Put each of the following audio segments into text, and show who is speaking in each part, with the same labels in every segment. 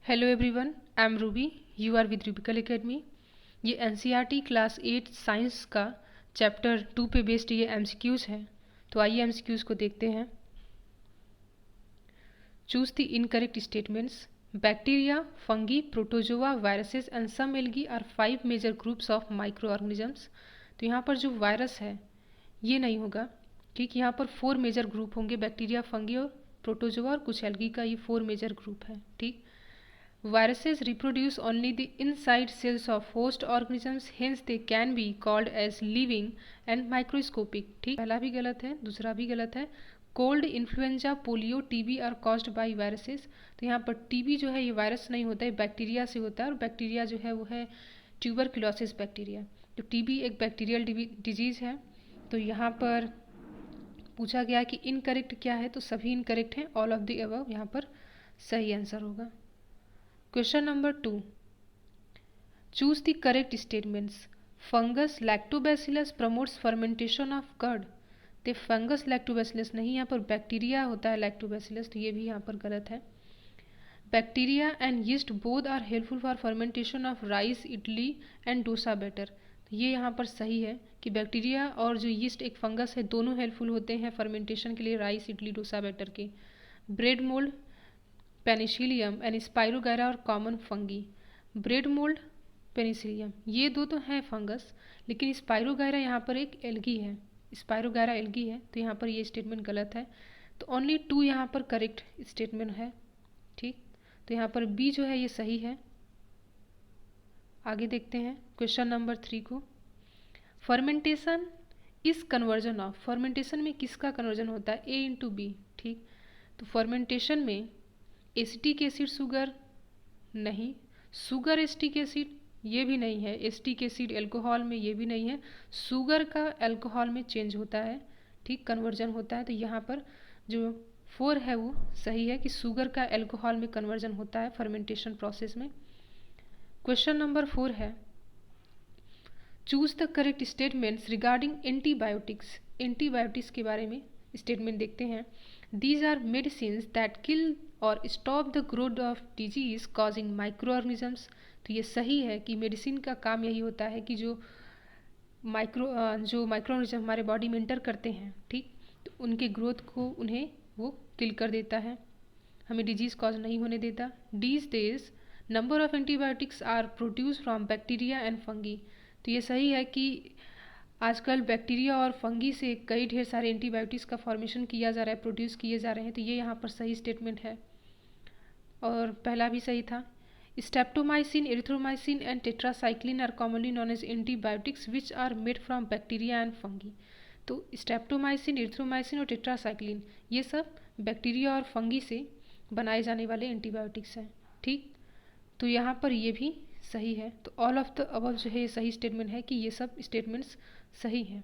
Speaker 1: Hello everyone, I am Ruby. You are with Rubical academy. ये NCERT class 8 science का chapter 2 पे based ये MCQs है। तो आइए एमसीक्यूज़ को देखते हैं। Choose the incorrect statements. Bacteria, fungi, protozoa, viruses and some algae are 5 major groups of microorganisms. तो यहाँ पर जो वायरस है ये नहीं होगा, ठीक। यहाँ पर 4 मेजर ग्रुप होंगे, बैक्टीरिया, फंगी और प्रोटोजोआ और कुछ एल्गी का ये 4 मेजर ग्रुप है, ठीक। Viruses reproduce only the inside cells of host organisms, hence they can be called as living and microscopic। ठीक, पहला भी गलत है, दूसरा भी गलत है। Cold, influenza, polio, TB are caused by viruses. तो यहाँ पर टीबी जो है ये वायरस नहीं होता है, बैक्टीरिया से होता है, और बैक्टीरिया जो है वो है ट्यूबरक्लोसिस बैक्टीरिया। तो टीबी एक बैक्टीरियल डिजीज़ है। तो यहाँ पर पूछा गया कि इनकरेक्ट क्या है, तो सभी इनकरेक्ट हैं, ऑल ऑफ द अबव यहाँ पर सही आंसर होगा। Question number 2. Choose the correct statements. Fungus lactobacillus promotes fermentation of curd. तो फंगस लैक्टोबैसिलस नहीं, यहाँ पर बैक्टीरिया होता है लैक्टोबैसिलस, तो ये भी यहाँ पर गलत है। Bacteria and yeast both are helpful for fermentation of rice, idli and dosa batter. तो ये यहाँ पर सही है कि बैक्टीरिया और जो यीस्ट एक फंगस है दोनों हेल्पफुल होते हैं फर्मेंटेशन के लिए राइस, इडली, डोसा बैटर के। Bread mould, penicillium and spirogyra और common fungi. Bread mould, penicillium ये दो तो हैं फंगस, लेकिन स्पाइरोगायरा यहाँ पर एक एल्गी है, स्पाइरोगायरा एल्गी है, तो यहाँ पर ये स्टेटमेंट गलत है। तो ओनली 2 यहाँ पर करेक्ट स्टेटमेंट है, ठीक। तो यहाँ पर बी जो है ये सही है। आगे देखते हैं क्वेश्चन नंबर 3 को। Fermentation is conversion of. Fermentation में किसका कन्वर्जन होता है? ए इंटू बी, ठीक। तो फर्मेंटेशन में एसिटिक एसिड शुगर नहीं, शुगर एसिटिक एसिड ये भी नहीं है, एसिटिक एसिड एल्कोहल में ये भी नहीं है, शुगर का एल्कोहल में चेंज होता है, ठीक, कन्वर्जन होता है। तो यहाँ पर जो 4 है वो सही है कि शुगर का एल्कोहल में कन्वर्जन होता है फर्मेंटेशन प्रोसेस में। क्वेश्चन नंबर 4 है choose the correct statements regarding antibiotics. Antibiotics के बारे में स्टेटमेंट देखते हैं। These are medicines that kill or stop the growth of disease causing microorganisms। तो ये सही है कि मेडिसिन का काम यही होता है कि जो माइक्रोऑर्गेनिज्म हमारे बॉडी में इंटर करते हैं, ठीक, तो उनके ग्रोथ को उन्हें वो किल कर देता है, हमें डिजीज कॉज नहीं होने देता। These days number of antibiotics are produce from bacteria and fungi. तो ये सही है कि आजकल बैक्टीरिया और फंगी से कई ढेर सारे एंटीबायोटिक्स का फॉर्मेशन किया जा रहा है, प्रोड्यूस किए जा रहे हैं। तो ये यहाँ पर सही स्टेटमेंट है, और पहला भी सही था। Streptomycin, erythromycin and tetracycline are commonly known as antibiotics which are made from bacteria and fungi. तो स्ट्रेप्टोमाइसिन, एरिथ्रोमाइसिन और टेट्रासाइक्लिन ये सब बैक्टीरिया और फंगी से बनाए जाने वाले एंटीबायोटिक्स हैं, ठीक। तो यहाँ पर ये भी सही है। तो ऑल ऑफ द अबव जो है ये सही स्टेटमेंट है कि ये सब स्टेटमेंट्स सही हैं।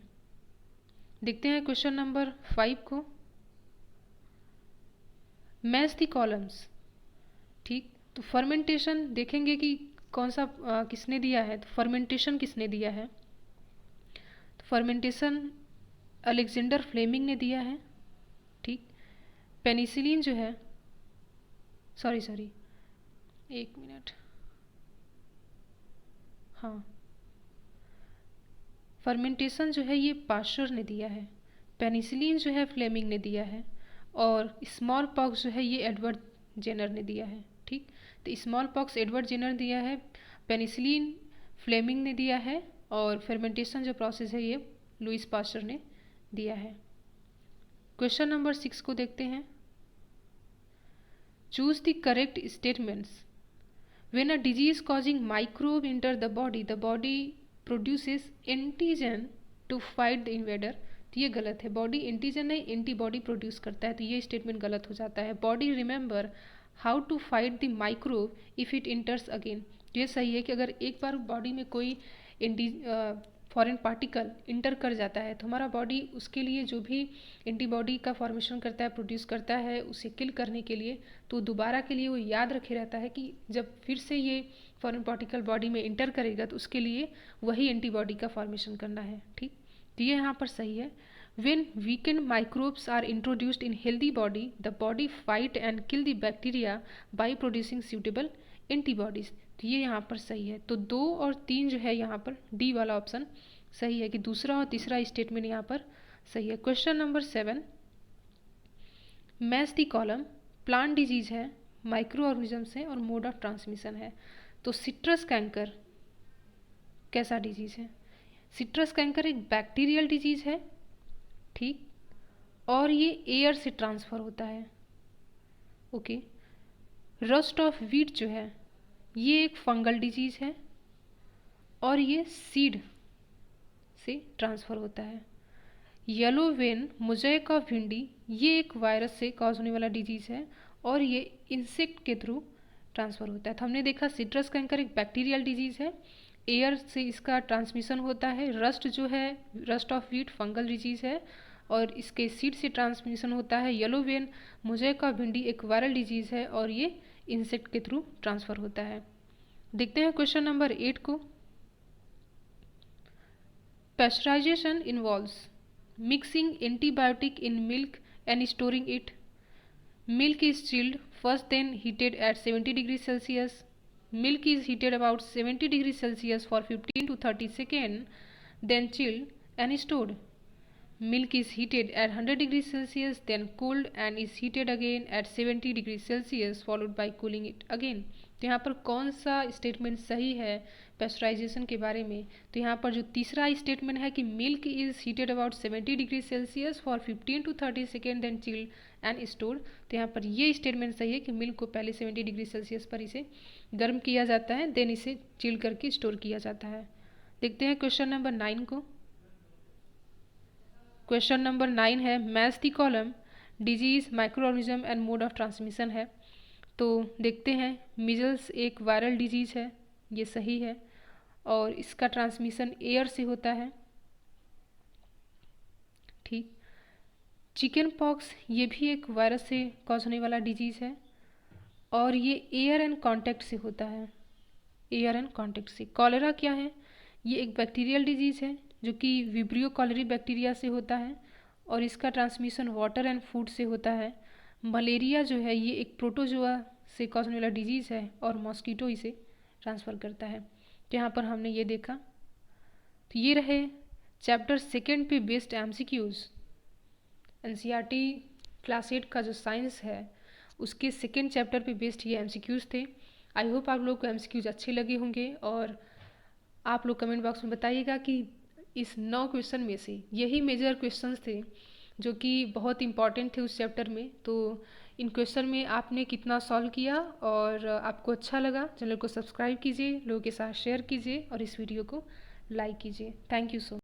Speaker 1: देखते हैं क्वेश्चन नंबर 5 को। मैच द कॉलम्स, ठीक। तो फर्मेंटेशन देखेंगे कि कौन सा किसने दिया है। तो फर्मेंटेशन किसने दिया है? तो फर्मेंटेशन अलेक्जेंडर फ्लेमिंग ने दिया है, ठीक। पेनिसिलिन जो है, सॉरी एक मिनट, हाँ, फर्मेंटेशन जो है ये पाश्चर ने दिया है, पेनिसिलिन जो है फ्लेमिंग ने दिया है, और स्मॉल पॉक्स जो है ये एडवर्ड जेनर ने दिया है, ठीक। तो स्मॉल पॉक्स एडवर्ड जेनर दिया है, पेनिसिलिन फ्लेमिंग ने दिया है, और फर्मेंटेशन जो प्रोसेस है ये लुइस पाश्चर ने दिया है। क्वेश्चन नंबर 6 को देखते हैं। Choose the correct statements. When a disease causing microbe enter the body produces antigen to fight the invader। तो ये गलत है, बॉडी एंटीजन नहीं एंटीबॉडी प्रोड्यूस करता है, तो ये स्टेटमेंट गलत हो जाता है। Body remember how to fight the microbe if it enters again. तो ये सही है कि अगर एक बार बॉडी में कोई फॉरेन पार्टिकल इंटर कर जाता है तो हमारा बॉडी उसके लिए जो भी एंटीबॉडी का फॉर्मेशन करता है, प्रोड्यूस करता है उसे किल करने के लिए, तो दोबारा के लिए वो याद रखे रहता है कि जब फिर से ये फॉरेन पार्टिकल बॉडी में इंटर करेगा तो उसके लिए वही एंटीबॉडी का फॉर्मेशन करना है, ठीक। तो ये यहाँ पर सही है। When weakened microbes are introduced in healthy body, the body fight and kill the bacteria by producing suitable antibodies. तो ये यहाँ पर सही है। तो 2 और 3 जो है यहाँ पर डी वाला ऑप्शन सही है कि दूसरा और तीसरा स्टेटमेंट यहाँ पर सही है। Question number 7, match the column. Plant disease है, माइक्रो ऑर्गेनिजम्स है और मोड ऑफ ट्रांसमिशन है। तो सिट्रस कैंकर कैसा डिजीज है? सिट्रस कैंकर एक बैक्टीरियल डिजीज है, ठीक, और ये एयर से ट्रांसफ़र होता है। ओके। रस्ट ऑफ वीट जो है ये एक फंगल डिजीज है और ये सीड से ट्रांसफ़र होता है। येलो वेन मोज़ेक ऑफ भिंडी ये एक वायरस से कॉज होने वाला डिजीज़ है और ये इंसेक्ट के थ्रू ट्रांसफ़र होता है। तो हमने देखा सिट्रस कैंकर एक बैक्टीरियल डिजीज़ है, एयर से इसका ट्रांसमिशन होता है। रस्ट जो है, rust of wheat fungal disease है और इसके सीड से ट्रांसमिशन होता है। येलो वेन मोज़ेक ऑफ भिंडी एक वायरल डिजीज़ है और ये इंसेक्ट के थ्रू ट्रांसफ़र होता है। देखते हैं क्वेश्चन नंबर 8 को। Pasteurization involves mixing antibiotic in milk and storing it. Milk is chilled first, then heated at 70 degrees Celsius. Milk is heated about 70 degrees Celsius for 15 to 30 seconds, then chilled and stored. Milk is heated at 100 degrees Celsius, then cooled and is heated again at 70 degrees Celsius, followed by cooling it again. तो यहाँ पर कौन सा statement सही है pasteurisation के बारे में? तो यहाँ पर जो तीसरा स्टेटमेंट है कि milk is heated about 70 degree Celsius for 15 to 30 second then chilled and stored. तो यहाँ पर ये स्टेटमेंट सही है कि मिल्क को पहले 70 डिग्री सेल्सियस पर इसे गर्म किया जाता है, देन इसे चिल करके स्टोर किया जाता है। देखते हैं क्वेश्चन नंबर 9 को। क्वेश्चन नंबर 9 है match the column disease, micro organism and mode of transmission है। तो देखते हैं, मीजल्स एक वायरल डिजीज़ है, ये सही है और इसका ट्रांसमिशन एयर से होता है, ठीक। चिकन पॉक्स ये भी एक वायरस से कॉज होने वाला डिजीज़ है और ये एयर एंड कांटेक्ट से होता है, एयर एंड कांटेक्ट से। कॉलेरा क्या है? ये एक बैक्टीरियल डिजीज़ है जो कि विब्रियो कॉलेरी बैक्टीरिया से होता है और इसका ट्रांसमिशन वाटर एंड फूड से होता है। मलेरिया जो है ये एक प्रोटोजोआ से कॉज होने वाला डिजीज़ है और मॉस्किटो इसे ट्रांसफ़र करता है। तो यहाँ पर हमने ये देखा। तो ये रहे चैप्टर 2 पे बेस्ड एमसीक्यूज़। एनसीईआरटी क्लास 8 का जो साइंस है उसके 2nd चैप्टर पे बेस्ड ये एमसीक्यूज़ थे। आई होप आप लोग को एमसीक्यूज़ अच्छे लगे होंगे और आप लोग कमेंट बॉक्स में बताइएगा कि इस 9 क्वेश्चन में से यही मेजर क्वेश्चन्स थे जो कि बहुत इंपॉर्टेंट थे उस चैप्टर में। तो इन क्वेश्चन में आपने कितना सॉल्व किया और आपको अच्छा लगा। चैनल को सब्सक्राइब कीजिए, लोगों के साथ शेयर कीजिए और इस वीडियो को लाइक कीजिए। Thank you so much.